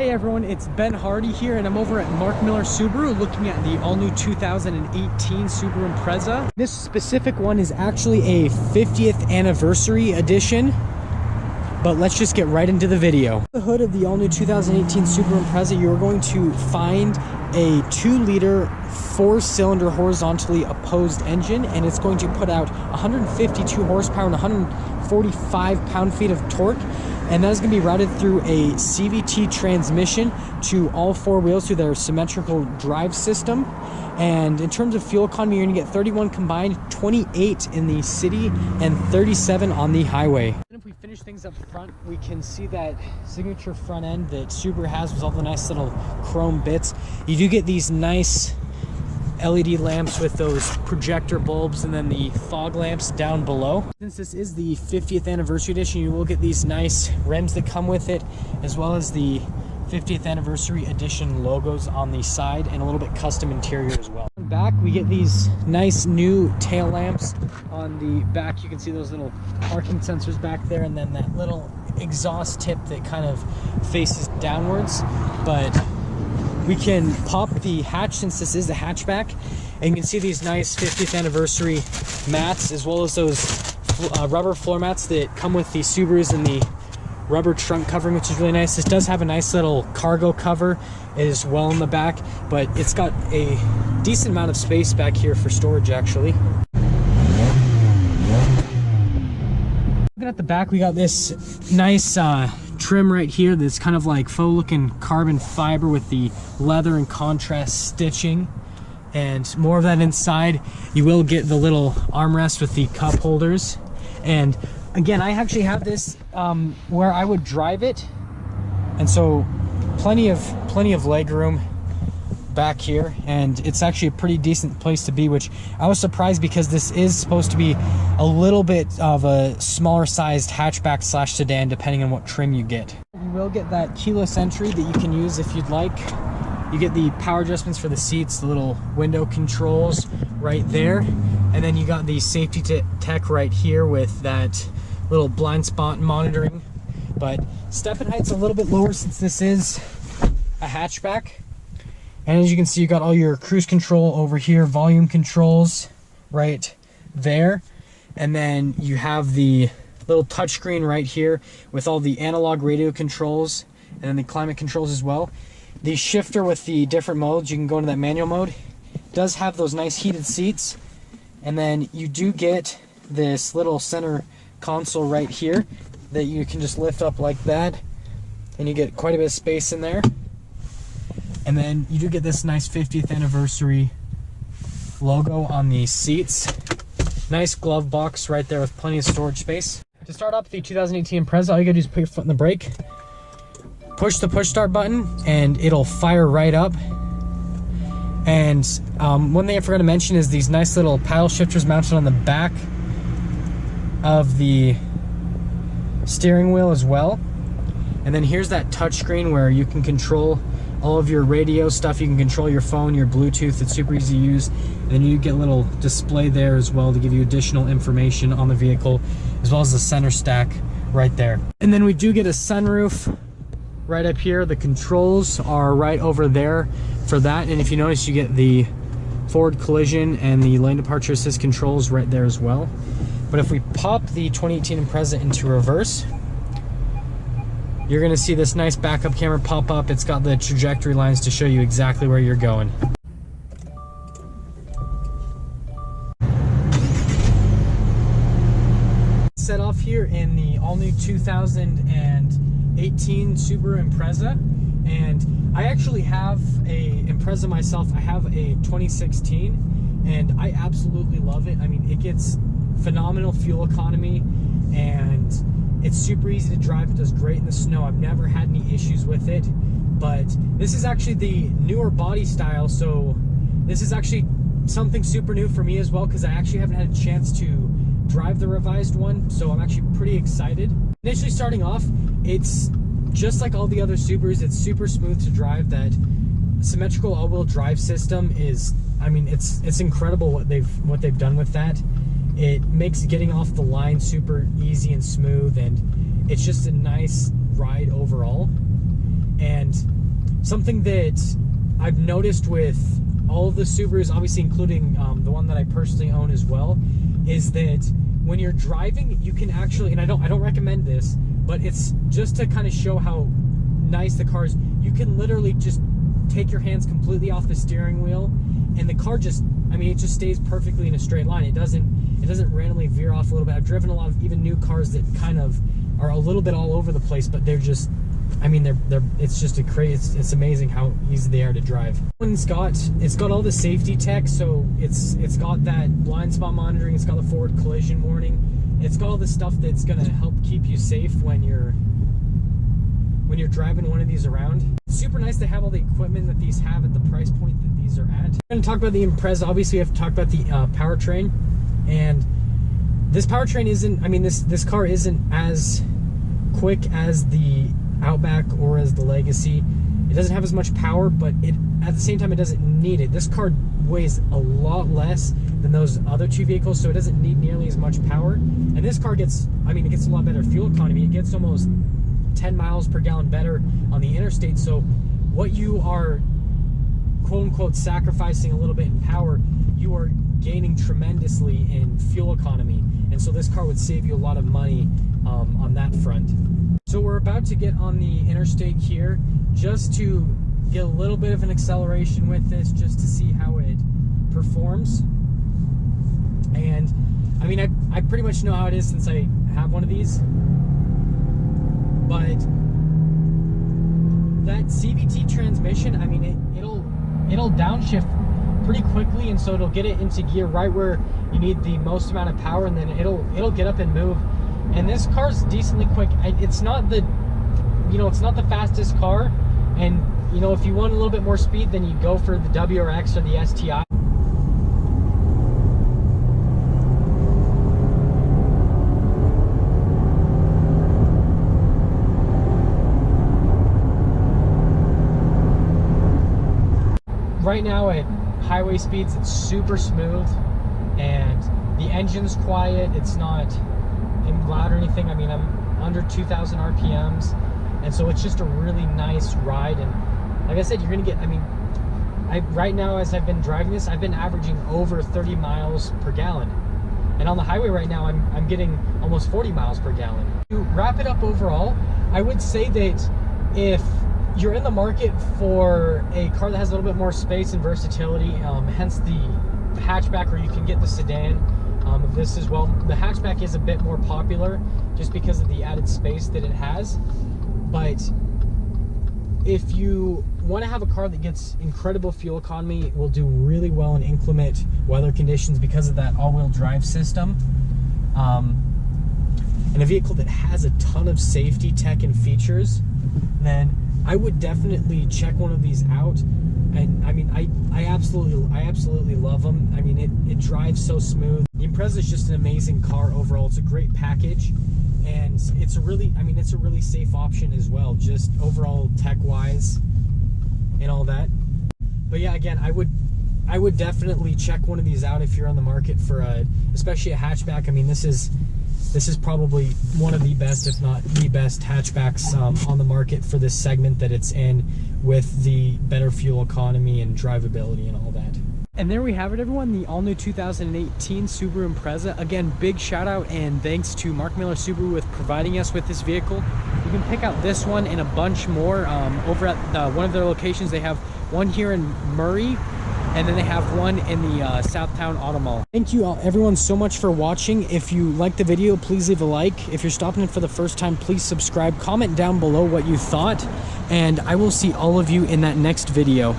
Hey everyone, it's Ben Hardy here and I'm over at Mark Miller Subaru looking at the all-new 2018 Subaru Impreza. This specific one is actually a 50th anniversary edition, but let's just get right into the video. The hood of the all-new 2018 Subaru Impreza, you're going to find a 2-liter 4-cylinder horizontally opposed engine, and it's going to put out 152 horsepower and 145 pound-feet of torque. And that is going to be routed through a CVT transmission to all 4 wheels through their symmetrical drive system. And in terms of fuel economy, you're going to get 31 combined, 28 in the city, and 37 on the highway. And if we finish things up front, we can see that signature front end that Subaru has with all the nice little chrome bits. You do get these nice LED lamps with those projector bulbs and then the fog lamps down below. Since this is the 50th anniversary edition, you will get these nice rims that come with it, as well as the 50th anniversary edition logos on the side and a little bit custom interior as well. On the back, we get these nice new tail lamps on the back. You can see those little parking sensors back there, and then that little exhaust tip that kind of faces downwards. But we can pop the hatch since this is a hatchback, and you can see these nice 50th anniversary mats, as well as those rubber floor mats that come with the Subarus and the rubber trunk covering, which is really nice. This does have a nice little cargo cover as well in the back, but it's got a decent amount of space back here for storage actually. Looking at the back, we got this nice trim right here that's kind of like faux looking carbon fiber with the leather and contrast stitching, and more of that inside. You will get the little armrest with the cup holders, and again, I actually have this where I would drive it, and so plenty of leg room back here, and it's actually a pretty decent place to be, which I was surprised because this is supposed to be a little bit of a smaller sized hatchback slash sedan depending on what trim you get. You will get that keyless entry that you can use if you'd like. You get the power adjustments for the seats, the little window controls right there, and then you got the safety tech right here with that little blind spot monitoring. But step-in height's a little bit lower since this is a hatchback. And as you can see, you got all your cruise control over here, volume controls right there. And then you have the little touchscreen right here with all the analog radio controls and then the climate controls as well. The shifter with the different modes, you can go into that manual mode. It does have those nice heated seats. And then you do get this little center console right here that you can just lift up like that, and you get quite a bit of space in there. And then you do get this nice 50th anniversary logo on the seats. Nice glove box right there with plenty of storage space. To start up the 2018 Impreza, all you gotta do is put your foot in the brake, push the push start button, and it'll fire right up. And one thing I forgot to mention is these nice little paddle shifters mounted on the back of the steering wheel as well. And then here's that touchscreen where you can control all of your radio stuff. You can control your phone, your Bluetooth. It's super easy to use. And then you get a little display there as well to give you additional information on the vehicle, as well as the center stack right there. And then we do get a sunroof right up here. The controls are right over there for that. And if you notice, you get the forward collision and the lane departure assist controls right there as well. But if we pop the 2018 Impreza into reverse, you're gonna see this nice backup camera pop up. It's got the trajectory lines to show you exactly where you're going. Set off here in the all-new 2018 Subaru Impreza, and I actually have a Impreza myself. I have a 2016, and I absolutely love it. I mean, it gets phenomenal fuel economy, and it's super easy to drive. It does great in the snow. I've never had any issues with it. But this is actually the newer body style, so this is actually something super new for me as well, because I actually haven't had a chance to drive the revised one, so I'm actually pretty excited. Initially starting off, it's just like all the other Subarus. It's super smooth to drive. That symmetrical all-wheel drive system is, I mean, it's incredible what they've done with that. It makes getting off the line super easy and smooth, and it's just a nice ride overall. And something that I've noticed with all of the Subarus, obviously including the one that I personally own as well, is that when you're driving, you can actually, and I don't recommend this, but it's just to kind of show how nice the car is. You can literally just take your hands completely off the steering wheel, and the car just, I mean, it just stays perfectly in a straight line. It doesn't randomly veer off a little bit. I've driven a lot of even new cars that kind of are a little bit all over the place, but they're just, I mean, it's just it's amazing how easy they are to drive. It's got all the safety tech, so it's got that blind spot monitoring, it's got the forward collision warning, it's got all the stuff that's gonna help keep you safe when you're driving one of these around. It's super nice to have all the equipment that these have at the price point that these are at. We're gonna talk about the Impreza. Obviously, we have to talk about the powertrain, and this powertrain isn't, I mean, this car isn't as quick as the Outback or as the Legacy. It doesn't have as much power, but at the same time, it doesn't need it. This car weighs a lot less than those other two vehicles, so it doesn't need nearly as much power. And this car gets, I mean, it gets a lot better fuel economy. It gets almost 10 miles per gallon better on the interstate. So what you are, quote unquote, sacrificing a little bit in power, you are gaining tremendously in fuel economy. And so this car would save you a lot of money on that front. So we're about to get on the interstate here just to get a little bit of an acceleration with this, just to see how it performs. And I mean, I pretty much know how it is since I have one of these, but that CVT transmission, I mean, it'll downshift pretty quickly, and so it'll get it into gear right where you need the most amount of power, and then it'll get up and move. And this car's decently quick. It's not the, it's not the fastest car, and if you want a little bit more speed, then you go for the WRX or the STI. Right now at highway speeds, it's super smooth, and the engine's quiet. It's not loud or anything. I mean, I'm under 2,000 RPMs, and so it's just a really nice ride. And like I said, you're gonna get, I mean, right now, as I've been driving this, I've been averaging over 30 miles per gallon, and on the highway right now, I'm getting almost 40 miles per gallon. To wrap it up overall, I would say that if you're in the market for a car that has a little bit more space and versatility, hence the hatchback, or you can get the sedan of this as well. The hatchback is a bit more popular just because of the added space that it has, but if you want to have a car that gets incredible fuel economy, will do really well in inclement weather conditions because of that all-wheel drive system, and a vehicle that has a ton of safety tech and features, then I would definitely check one of these out. And I mean, I absolutely love them. I mean, it drives so smooth. The Impreza is just an amazing car overall. It's a great package, and it's a really safe option as well, just overall tech-wise and all that. But yeah, again, I would definitely check one of these out if you're on the market for especially a hatchback. I mean, this is probably one of the best, if not the best, hatchbacks on the market for this segment that it's in, with the better fuel economy and drivability and all that. And there we have it, everyone, the all-new 2018 Subaru Impreza. Again, big shout out and thanks to Mark Miller Subaru with providing us with this vehicle. You can pick out this one and a bunch more over at one of their locations. They have one here in Murray, and then they have one in the Southtown Auto Mall. Thank you all, everyone, so much for watching. If you liked the video, please leave a like. If you're stopping in for the first time, please subscribe. Comment down below what you thought, and I will see all of you in that next video.